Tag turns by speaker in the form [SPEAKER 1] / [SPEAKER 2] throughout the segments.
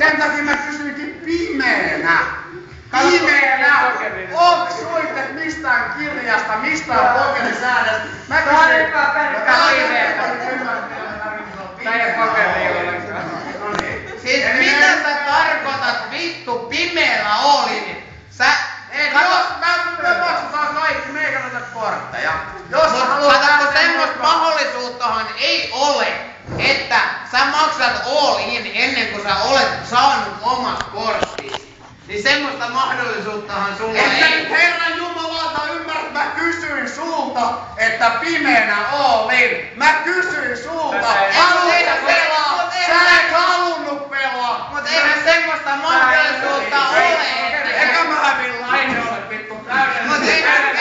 [SPEAKER 1] sen takia mä kysyinkin pimeänä. Pimeänä! Onks suittet mistään kirjasta, mistään pokerisäädöstä? Mä kysyin...
[SPEAKER 2] Tää ei pokeri ollenkaan.
[SPEAKER 3] Siis mitä sä tarkoitat vittu pimeällä Oolin? Sä...
[SPEAKER 1] Jos me maksataan kaikki, me ei kannata kortteja.
[SPEAKER 3] Katsotko semmoista mahdollisuuttahan ei ole, että sä maksat Oolin ennen kuin sä olet saanut omat korttis. Niin semmoista mahdollisuuttahan sulla ei.
[SPEAKER 1] Herran Jumalauta ymmärrät, mä kysyin sulta, että pimeänä Oolin. Mä kysyin sulta, haluatko pelaa? Sä et halunnut pelaa.
[SPEAKER 3] Mut eihän semmoista mahdollisuutta ole.
[SPEAKER 1] Eikä mä hävin lainoille vittu täydellä.
[SPEAKER 3] Mut eihän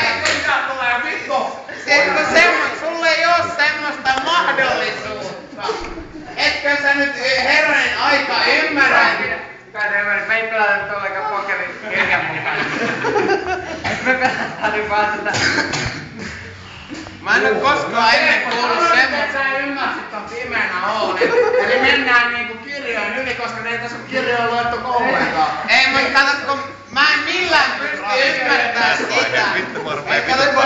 [SPEAKER 1] tulee vittu.
[SPEAKER 3] Sulle ei oo semmoista mahdollisuutta. Etkö sä nyt herranen aika ymmärrä?
[SPEAKER 2] Me ei pelata nyt ollenkaan pokerin kirjan mukaan. Me pelataan nyt vaan tätä.
[SPEAKER 3] Mä en oo koskaan ennen kuullut semmoista.
[SPEAKER 1] Sä ymmärsit ton pimeänä Oolin. Eli mennään niinku kirjojen yli, koska ne ei tässä kirjoja luettu ollenkaan.
[SPEAKER 3] Ei, mut katsotko, mä en millään pysty ymmärtää sitä. Katsotko,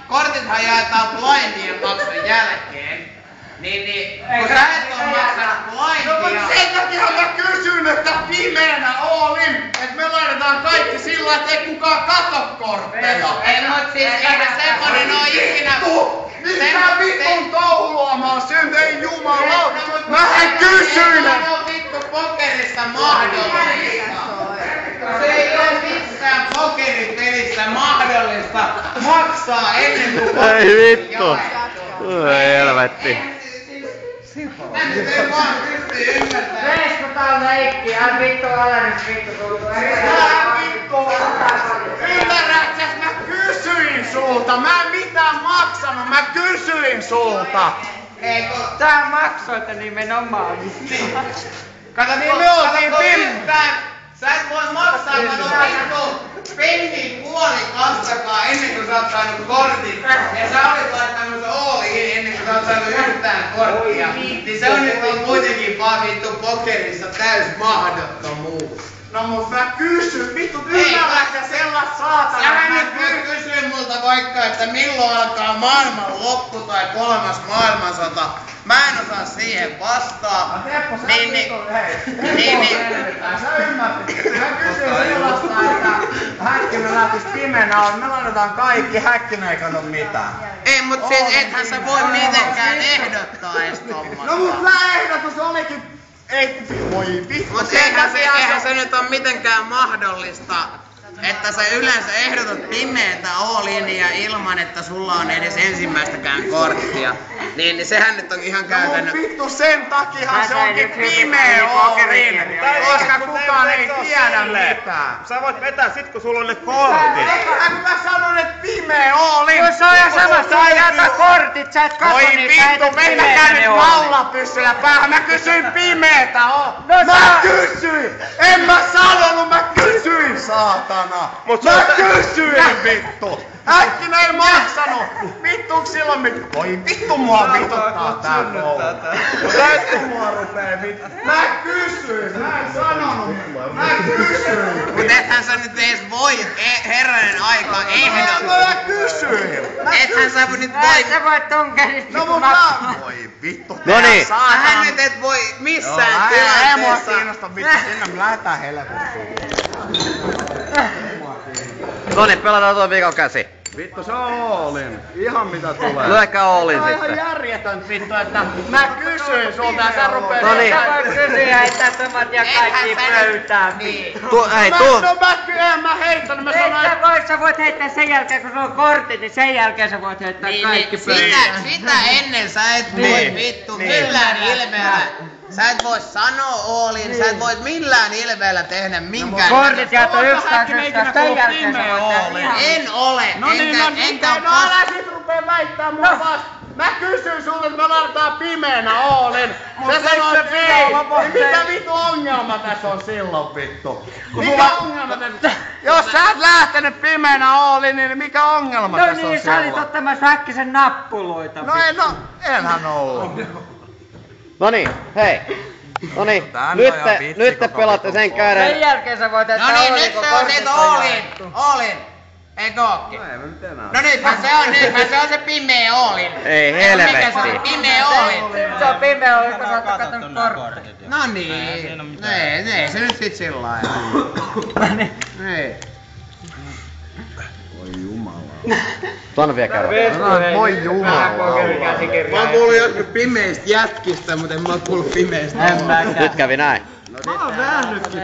[SPEAKER 3] kortithan jaetaan blindien maksun jälkeen. Niin, kun sä et oo maksanut blindia...
[SPEAKER 1] No sen takia mä kysyn, että pimeänä Oolin, että me laitetaan kaikki sillä, että ei kukaan katso kortteja.
[SPEAKER 3] Ei, mut siis eihän semmonen oo ikinä...
[SPEAKER 1] Mitä vitun touhua mä oon syönyt, ei jumalauta! Mähän kysyin!
[SPEAKER 3] Se on vittu pokerissa mahdollista. Se ei oo missään pokeripelissä mahdollista maksaa ennen kuin
[SPEAKER 4] Ei vittu! Helvetti.
[SPEAKER 3] Mä nyt ei vaan pysty ymmärtämään.
[SPEAKER 2] Reiskotaan leikki, älä vittu älä nyt vittu tultu.
[SPEAKER 1] Älä vittu! Ymmärrätkö, mä kysyin sulta! Mä en mitään maksanut, mä kysyin sulta!
[SPEAKER 2] Tää maksoitte nimenomaan.
[SPEAKER 3] Kato,
[SPEAKER 1] Niin me oltiin
[SPEAKER 3] Sä et voi maksaa, kato vittu pennin puolikassakaan ennen kuin sä oot saanut kortin. Ja sä olit laittanut se Ooliin ennen kuin sä oot saanut yhtään korttia. Niin se on nyt kuitenkin vaan vittu pokerissa täys mahdottomuus.
[SPEAKER 1] No mut mä kysyn, vittu ymmärrätkö sellaista saatana?
[SPEAKER 3] Sä nyt voit kysyä multa vaikka, että milloin alkaa maailman loppu tai kolmas maailmansota. Mä en osaa siihen vastaa.
[SPEAKER 1] Teppo, sä
[SPEAKER 3] Niin.
[SPEAKER 1] Sä ymmärsit. Mä kysyin sellaista, että Häkkinen lähtis pimeänä on. Me laitetaan kaikki, Häkkinen ei kato mitään.
[SPEAKER 3] Ei, mut siis ethän sä voi mitenkään ehdottaa ees tommoista.
[SPEAKER 1] No mut mä ehdotus olikin... Ei, voi vittu.
[SPEAKER 3] Mut eihän se nyt oo mitenkään mahdollista, että sä yleensä ehdotat pimeätä All-inia ilman, että sulla on edes ensimmäistäkään korttia. Niin sehän nyt on ihan käytännön...
[SPEAKER 1] No vittu sen takiahan se onkin pimeä All-in, koska kukaan ei tiedä mitään.
[SPEAKER 4] Sä voit vetää sit kun sulla on ne kortit.
[SPEAKER 1] Eihän mä sanon, että pimeä All-in.
[SPEAKER 2] Jos se on ihan sama, sä jätä kortit, sä et katso
[SPEAKER 1] Oi
[SPEAKER 2] niitä, sä
[SPEAKER 1] vittu,
[SPEAKER 2] et
[SPEAKER 1] menkää nyt
[SPEAKER 2] pimeätä
[SPEAKER 1] mallapyssyllä päähän. Mä kysyin pimeetä
[SPEAKER 2] No
[SPEAKER 1] Mä kysyin! En mä sanonut, mä kysyin saatana! Mä kysyin vittu! Häkkinen ei maksanut! Vittuuks silloin Voi vittu mua vituttaa tää touhu! Vittu mua rupee vittu! Mä kysyin! Mä en sanonut! Mä kysyin!
[SPEAKER 3] Mut ethän sä nyt ees voi herranen aika ehdottaa.
[SPEAKER 1] Mä kysyin!
[SPEAKER 3] Ethän sä nyt voi...
[SPEAKER 2] Sä voit tunkerit
[SPEAKER 1] No mut mä... Voi vittu!
[SPEAKER 4] Noniin.
[SPEAKER 3] Sähän nyt et voi missään
[SPEAKER 1] Ei mua
[SPEAKER 3] tilanteessa...
[SPEAKER 1] kiinnosta vittu, sinne me lähetään helvettiin.
[SPEAKER 4] Noniin, pelataan tuo viikon käsi.
[SPEAKER 1] Vittu se on Oolin. Ihan mitä tulee.
[SPEAKER 4] Lyökää Oolin
[SPEAKER 1] Tää on ihan
[SPEAKER 4] sitten.
[SPEAKER 1] järjetön vittu, että mä kysyin sulta ja sä rupeet...
[SPEAKER 4] No niin.
[SPEAKER 2] Sä voit kysyä, että tomat ja kaikki
[SPEAKER 3] Eihän sä nyt-
[SPEAKER 2] pöytään.
[SPEAKER 3] Niin.
[SPEAKER 1] En mä heittänyt, mä sanoin...
[SPEAKER 2] Sä voit heittää sen jälkeen, kun sulla on kortit, niin sen jälkeen sä voit heittää kaikki pöytään.
[SPEAKER 3] Sitä ennen sä et voi vittu millään ilmeellä. Sä et voi sanoa Oolin, sä et voi millään ilmeellä tehdä minkään...
[SPEAKER 2] Kortit jaettu
[SPEAKER 1] Oletko
[SPEAKER 2] yksi
[SPEAKER 1] Häkkinen
[SPEAKER 2] kanssa,
[SPEAKER 1] ikinä
[SPEAKER 2] sen
[SPEAKER 1] kuullut
[SPEAKER 2] jälkeen sä
[SPEAKER 1] pimeä
[SPEAKER 2] voit tehdä
[SPEAKER 1] Oolin?
[SPEAKER 2] ihan...
[SPEAKER 3] En ole, enkä
[SPEAKER 1] No älä sit rupee väittää mua vasta. Mä kysyin sulta, että me laitetaan pimeänä Oolin. Sä sanoit ei. Niin mikä vittu ongelma tässä on silloin vittu? Mikä ongelma tässä? Jos sä et lähtenyt pimeänä Oolin, niin mikä ongelma
[SPEAKER 2] No
[SPEAKER 1] tässä on
[SPEAKER 2] niin, sä olit
[SPEAKER 1] silloin?
[SPEAKER 2] ottamassa Häkkisen nappuloita.
[SPEAKER 1] No enhän oo.
[SPEAKER 4] Noniin, hei. Noniin, nyt te pelaatte sen
[SPEAKER 2] Sen
[SPEAKER 4] käden.
[SPEAKER 2] jälkeen sä voit jättää
[SPEAKER 3] No niin,
[SPEAKER 2] Olliko
[SPEAKER 3] nyt se on
[SPEAKER 2] kortista
[SPEAKER 3] siitä all in.
[SPEAKER 2] jaettu.
[SPEAKER 3] All in. Eikö ookin? No nythän se on se pimeä all in.
[SPEAKER 4] Ei
[SPEAKER 3] Mikä se on?
[SPEAKER 4] helvetti.
[SPEAKER 3] Pimeä all in.
[SPEAKER 2] Se on pimeä, olisiko sä oot kattonut kortteja?
[SPEAKER 3] No niin. Ei se nyt sit sillä lailla. Ei.
[SPEAKER 4] Tuonne vielä kerran.
[SPEAKER 1] Voi jumala.
[SPEAKER 3] Mä oon kuullut joskus pimeistä jätkistä, mutta en mä oo kuullut pimeistä.
[SPEAKER 2] En mäkään.
[SPEAKER 4] Nyt kävi näin.
[SPEAKER 1] Mä oon nähnytkin